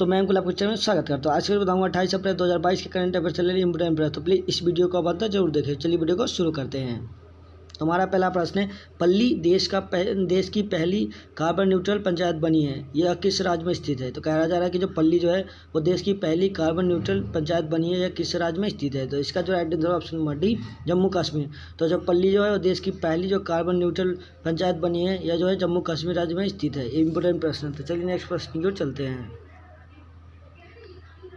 तो मैं आपको लेक्चर में स्वागत करता हूँ। आज के बताऊंगा 28 अप्रैल 2022 के करंट अफेयर से रिलेटेड इंपोर्टेंट अफेयर। तो प्लीज़ इस वीडियो को आप जरूर देखें। चलिए वीडियो को शुरू करते हैं। तो हमारा पहला प्रश्न है, पल्ली देश की पहली कार्बन न्यूट्रल पंचायत बनी है, यह किस राज्य में स्थित है। तो कहा जा रहा है कि जो पल्ली जो है वो देश की पहली कार्बन न्यूट्रल पंचायत बनी है, यह किस राज्य में स्थित है। तो इसका जो right answer option number D, Jammu Kashmir. तो जो पल्ली जो है वो देश की पहली जो कार्बन न्यूट्रल पंचायत बनी है, यह जो है जम्मू कश्मीर राज्य में स्थित है। इंपोर्टेंट प्रश्न। तो चलिए नेक्स्ट प्रश्न की ओर चलते हैं।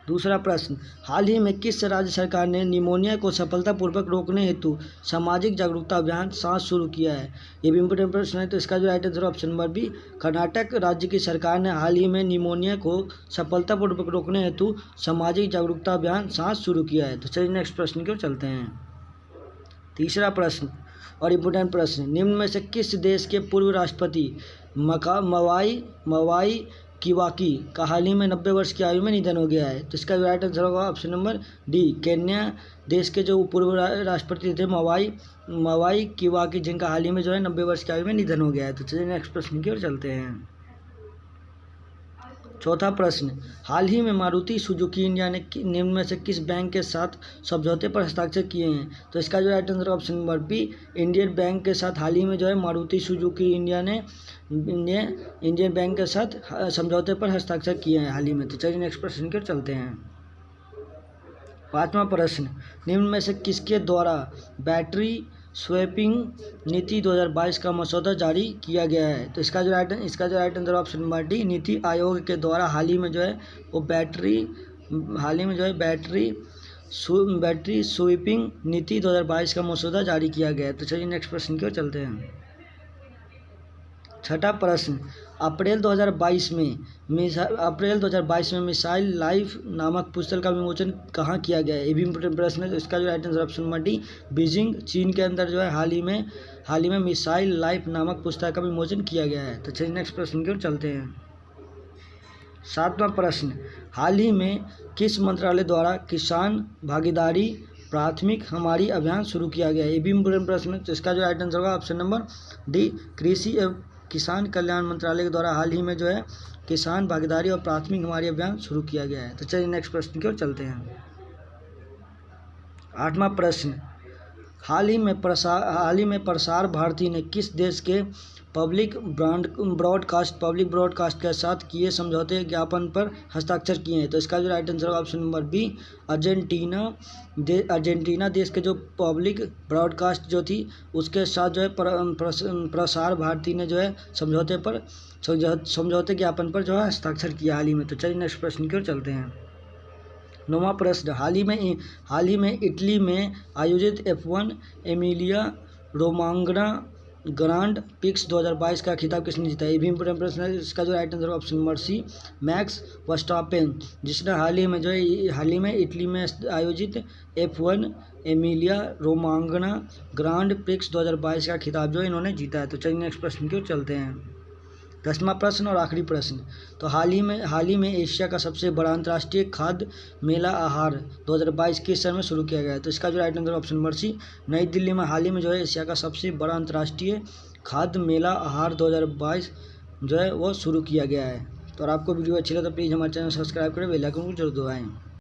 दूसरा प्रश्न, हाल ही में किस राज्य सरकार ने निमोनिया को सफलतापूर्वक रोकने हेतु सामाजिक जागरूकता अभियान सांस शुरू किया है। ये भी इंपोर्टेंट प्रश्न है। तो इसका जो right answer option number B, Karnataka राज्य की सरकार ने हाल ही में निमोनिया को सफलतापूर्वक रोकने हेतु सामाजिक जागरूकता अभियान सांस शुरू किया है। तो चलिए नेक्स्ट प्रश्न की ओर चलते हैं। तीसरा प्रश्न और इम्पोर्टेंट प्रश्न, निम्न में से किस देश के पूर्व राष्ट्रपति मवाई किबाकी का हाल ही में 90 वर्ष की आयु में निधन हो गया है। तो इसका राइट आंसर होगा ऑप्शन नंबर डी, केन्या देश के जो पूर्व राष्ट्रपति थे मवाई किबाकी, जिनका हाल ही में जो है 90 वर्ष की आयु में निधन हो गया है। तो चलिए नेक्स्ट प्रश्न की ओर चलते हैं। चौथा प्रश्न, हाल ही में मारुति सुजुकी इंडिया ने निम्न में से किस बैंक के साथ समझौते पर हस्ताक्षर किए हैं। तो इसका जो right answer option number B, Indian bank के साथ हाल ही में जो है मारुति सुजुकी इंडिया ने इंडियन बैंक के साथ समझौते पर हस्ताक्षर किए हैं हाल ही में। तो चलिए नेक्स्ट प्रश्न की ओर चलते हैं। पांचवा प्रश्न, निम्न में से किसके द्वारा बैटरी स्वैपिंग नीति 2022 का मसौदा जारी किया गया है। तो इसका जो right answer option number D, NITI Aayog के द्वारा हाल ही में जो है वो बैटरी स्वीपिंग नीति 2022 का मसौदा जारी किया गया है। तो चलिए नेक्स्ट प्रश्न की ओर चलते हैं। छठा प्रश्न, अप्रैल 2022 में मिसाइल लाइफ नामक पुस्तक का विमोचन कहाँ किया गया है। ये भी इंपोर्टेंट प्रश्न है। तो इसका जो right answer option number D, Beijing चीन के अंदर जो है हाल ही में मिसाइल लाइफ नामक पुस्तक का विमोचन किया गया है। तो चलिए नेक्स्ट प्रश्न की ओर चलते हैं। सातवां प्रश्न, हाल ही में किस मंत्रालय द्वारा किसान भागीदारी प्राथमिक हमारी अभियान शुरू किया गया है। ये भी इंपोर्टेंट प्रश्न है। तो इसका जो राइट आंसर होगा ऑप्शन नंबर डी, कृषि एवं किसान कल्याण मंत्रालय के द्वारा हाल ही में जो है किसान भागीदारी और प्राथमिक हमारी अभियान शुरू किया गया है। तो चलिए नेक्स्ट प्रश्न की ओर चलते हैं। आठवां प्रश्न, हाल ही में प्रसार भारती ने किस देश के पब्लिक ब्रॉडकास्ट के साथ किए समझौते ज्ञापन पर हस्ताक्षर किए हैं। तो इसका जो right answer option number B, Argentina देश के जो पब्लिक ब्रॉडकास्ट जो थी उसके साथ जो है प्रसार भारती ने जो है समझौते ज्ञापन पर जो है हस्ताक्षर किया हाल ही में। तो चलिए नेक्स्ट प्रश्न की ओर चलते हैं। नौवां प्रश्न, हाल ही में इटली में आयोजित F1 एमिलिया रोमांगना ग्रांड पिक्स 2022 का खिताब किसने जीता है। ये भी इंपोर्टेंट प्रश्न है। इसका जो right answer option number C, Max Verstappen, जिसने हाल ही में इटली में आयोजित F1 एमिलिया रोमांगना ग्रांड पिक्स 2022 का खिताब जो इन्होंने जीता है। तो चलिए नेक्स्ट प्रश्न की ओर चलते हैं। 10वां प्रश्न और आखिरी प्रश्न, तो हाल ही में एशिया का सबसे बड़ा अंतर्राष्ट्रीय खाद्य मेला आहार 2022 किस शहर में शुरू किया गया है। तो इसका जो right answer option number C, New Delhi में हाल ही में जो है एशिया का सबसे बड़ा अंतर्राष्ट्रीय खाद्य मेला आहार 2022 जो है वो शुरू किया गया है। तो अगर आपको वीडियो अच्छी लगे तो प्लीज़ हमारे चैनल सब्सक्राइब करें, बेल आइकन को जरूर दबाएं।